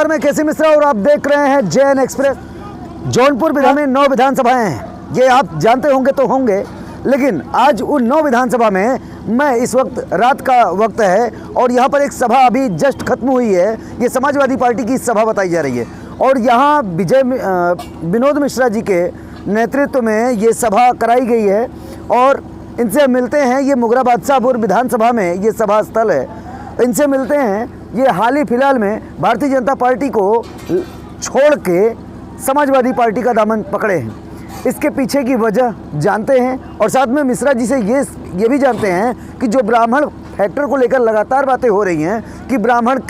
नमस्कार, मैं केसी मिश्रा और आप देख रहे हैं जेएन एक्सप्रेस। जौनपुर विधान में 9 विधानसभाएं हैं, ये आप जानते होंगे तो होंगे, लेकिन आज उन 9 विधानसभा में मैं इस वक्त रात का वक्त है और यहाँ पर एक सभा अभी जस्ट खत्म हुई है। ये समाजवादी पार्टी की सभा बताई जा रही है और यहाँ विनोद मिश्रा जी के नेतृत्व में ये सभा कराई गई है और इनसे मिलते हैं। ये मुगरा बादशाहपुर विधानसभा में ये सभा स्थल है, इनसे मिलते हैं। ये हाल ही फिलहाल में भारतीय जनता पार्टी को छोड़ के समाजवादी पार्टी का दामन पकड़े हैं, इसके पीछे की वजह जानते हैं और साथ में मिश्रा जी से ये भी जानते हैं कि जो ब्राह्मण फैक्टर को लेकर लगातार बातें हो रही हैं कि ब्राह्मण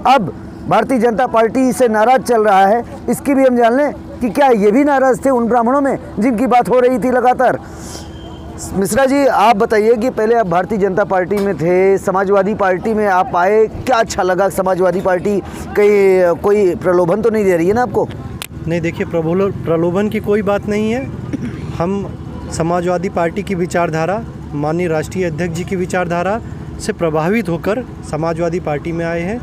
अब भारतीय जनता पार्टी से नाराज़ चल रहा है, इसकी भी हम जान लें कि क्या ये भी नाराज़ थे उन ब्राह्मणों में जिनकी बात हो रही थी लगातार। मिश्रा जी, आप बताइए कि पहले आप भारतीय जनता पार्टी में थे, समाजवादी पार्टी में आप आए, क्या अच्छा लगा? समाजवादी पार्टी कहीं कोई प्रलोभन तो नहीं दे रही है ना आपको? नहीं, देखिए, प्रलोभन की कोई बात नहीं है। हम समाजवादी पार्टी की विचारधारा, माननीय राष्ट्रीय अध्यक्ष जी की विचारधारा से प्रभावित होकर समाजवादी पार्टी में आए हैं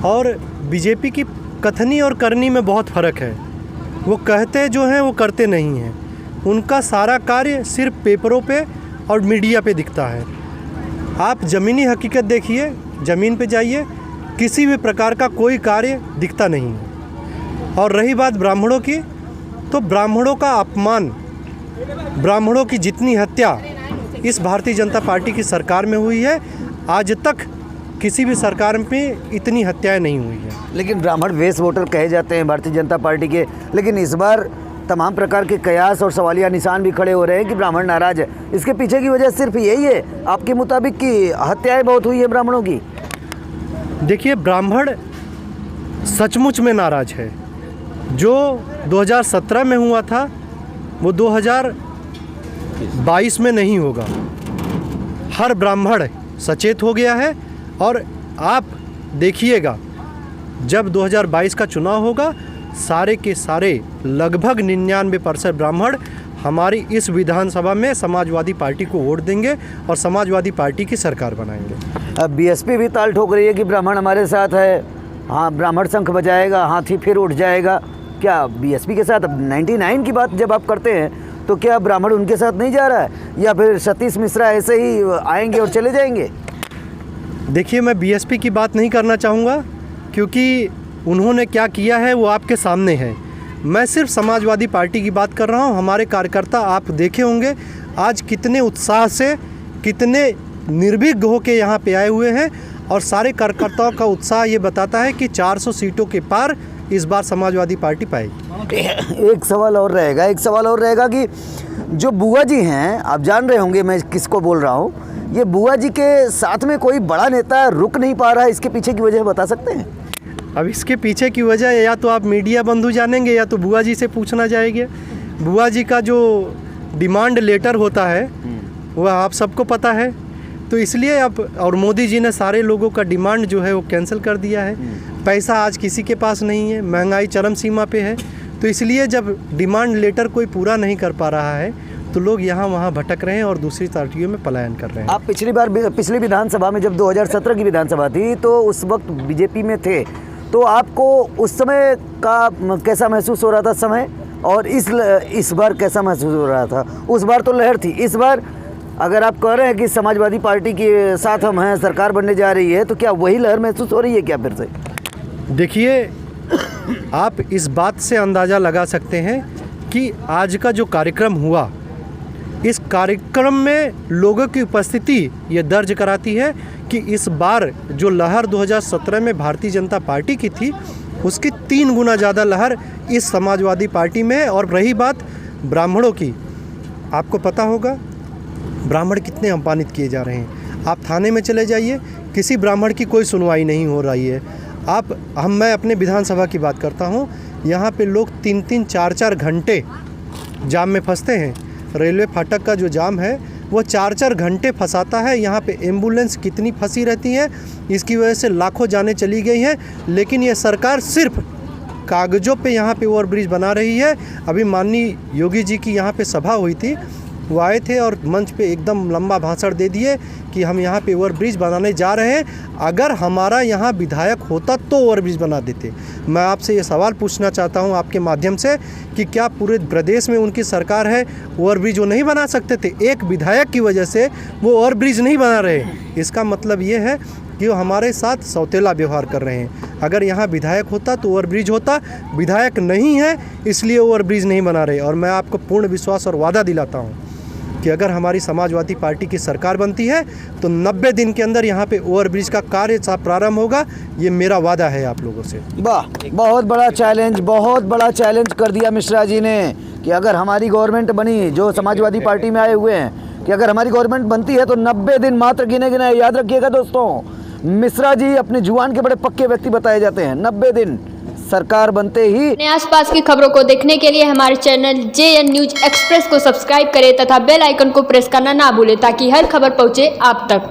और बीजेपी की कथनी और करनी में बहुत फ़र्क है। वो कहते जो हैं वो करते नहीं हैं। उनका सारा कार्य सिर्फ पेपरों पे और मीडिया पे दिखता है। आप ज़मीनी हकीकत देखिए, ज़मीन पे जाइए, किसी भी प्रकार का कोई कार्य दिखता नहीं है। और रही बात ब्राह्मणों की, तो ब्राह्मणों का अपमान, ब्राह्मणों की जितनी हत्या इस भारतीय जनता पार्टी की सरकार में हुई है, आज तक किसी भी सरकार में इतनी हत्याएं नहीं हुई है। लेकिन ब्राह्मण वेश वोटर कहे जाते हैं भारतीय जनता पार्टी के, लेकिन इस बार तमाम प्रकार के कयास और सवालिया निशान भी खड़े हो रहे हैं कि ब्राह्मण नाराज है। इसके पीछे की वजह सिर्फ यही है आपके मुताबिक कि हत्याएं बहुत हुई है ब्राह्मणों की? देखिए, ब्राह्मण सचमुच में नाराज है। जो 2017 में हुआ था वो 2022 में नहीं होगा। हर ब्राह्मण सचेत हो गया है और आप देखिएगा जब 2022 का चुनाव होगा, सारे के सारे लगभग 99% ब्राह्मण हमारी इस विधानसभा में समाजवादी पार्टी को वोट देंगे और समाजवादी पार्टी की सरकार बनाएंगे। अब बीएसपी भी ताल ठोक रही है कि ब्राह्मण हमारे साथ है, हाँ ब्राह्मण शंख बजाएगा, हाथी फिर उठ जाएगा। क्या बीएसपी के साथ? अब 99 की बात जब आप करते हैं तो क्या ब्राह्मण उनके साथ नहीं जा रहा है या फिर सतीश मिश्रा ऐसे ही आएंगे और चले जाएंगे? देखिए, मैं बीएसपी की बात नहीं करना चाहूँगा क्योंकि उन्होंने क्या किया है वो आपके सामने है। मैं सिर्फ समाजवादी पार्टी की बात कर रहा हूँ। हमारे कार्यकर्ता आप देखे होंगे आज कितने उत्साह से, कितने निर्भीक होकर यहाँ पे आए हुए हैं और सारे कार्यकर्ताओं का उत्साह ये बताता है कि 400 सीटों के पार इस बार समाजवादी पार्टी पाएगी। एक सवाल और रहेगा कि जो बुआ जी हैं, आप जान रहे होंगे मैं किसको बोल रहा हूँ, ये बुआ जी के साथ में कोई बड़ा नेता रुक नहीं पा रहा है, इसके पीछे की वजह बता सकते हैं? अब इसके पीछे की वजह या तो आप मीडिया बंधु जानेंगे या तो बुआ जी से पूछना जाएगा। बुआ जी का जो डिमांड लेटर होता है वह आप सबको पता है, तो इसलिए अब और मोदी जी ने सारे लोगों का डिमांड जो है वो कैंसिल कर दिया है। पैसा आज किसी के पास नहीं है, महंगाई चरम सीमा पे है, तो इसलिए जब डिमांड लेटर कोई पूरा नहीं कर पा रहा है तो लोग यहाँ वहाँ भटक रहे हैं और दूसरी पार्टियों में पलायन कर रहे हैं। आप पिछली विधानसभा में जब 2017 की विधानसभा थी तो उस वक्त बीजेपी में थे, तो आपको उस समय का कैसा महसूस हो रहा था समय, और इस बार कैसा महसूस हो रहा था? उस बार तो लहर थी, इस बार अगर आप कह रहे हैं कि समाजवादी पार्टी के साथ हम हैं, सरकार बनने जा रही है, तो क्या वही लहर महसूस हो रही है क्या फिर से? देखिए, आप इस बात से अंदाज़ा लगा सकते हैं कि आज का जो कार्यक्रम हुआ, इस कार्यक्रम में लोगों की उपस्थिति ये दर्ज कराती है कि इस बार जो लहर 2017 में भारतीय जनता पार्टी की थी उसकी 3 गुना ज़्यादा लहर इस समाजवादी पार्टी में है। और रही बात ब्राह्मणों की, आपको पता होगा ब्राह्मण कितने अपमानित किए जा रहे हैं। आप थाने में चले जाइए, किसी ब्राह्मण की कोई सुनवाई नहीं हो रही है। मैं अपने विधानसभा की बात करता हूँ, यहाँ पे लोग 3-3, 4-4 घंटे जाम में फंसते हैं। रेलवे फाटक का जो जाम है वो 4-4 घंटे फंसाता है। यहाँ पे एम्बुलेंस कितनी फंसी रहती है, इसकी वजह से लाखों जानें चली गई हैं। लेकिन ये सरकार सिर्फ कागज़ों पे यहाँ पे ओवरब्रिज बना रही है। अभी माननीय योगी जी की यहाँ पे सभा हुई थी, वो आए थे और मंच पे एकदम लंबा भाषण दे दिए कि हम यहाँ पे ओवरब्रिज बनाने जा रहे हैं। अगर हमारा यहाँ विधायक होता तो ओवरब्रिज बना देते। मैं आपसे ये सवाल पूछना चाहता हूँ आपके माध्यम से कि क्या पूरे प्रदेश में उनकी सरकार है, ओवरब्रिज वो नहीं बना सकते थे? एक विधायक की वजह से वो ओवरब्रिज नहीं बना रहे। इसका मतलब ये है कि वो हमारे साथ सौतेला व्यवहार कर रहे हैं। अगर यहाँ विधायक होता तो ओवरब्रिज होता, विधायक नहीं है इसलिए ओवरब्रिज नहीं बना रहे। और मैं आपको पूर्ण विश्वास और वादा दिलाता हूँ कि अगर हमारी समाजवादी पार्टी की सरकार बनती है तो 90 दिन के अंदर यहाँ पे ओवरब्रिज का कार्य प्रारंभ होगा। ये मेरा वादा है आप लोगों से। वाह, बहुत बड़ा चैलेंज, बहुत बड़ा चैलेंज कर दिया मिश्रा जी ने कि अगर हमारी गवर्नमेंट बनी, जो समाजवादी पार्टी में आए हुए हैं, कि अगर हमारी गवर्नमेंट बनती है तो 90 दिन मात्र गिने गिने। याद रखिएगा दोस्तों, मिश्रा जी अपनी जुबान के बड़े पक्के व्यक्ति बताए जाते हैं। 90 दिन सरकार बनते ही। अपने आसपास की खबरों को देखने के लिए हमारे चैनल JN न्यूज एक्सप्रेस को सब्सक्राइब करें तथा बेल आइकन को प्रेस करना ना भूलें ताकि हर खबर पहुंचे आप तक।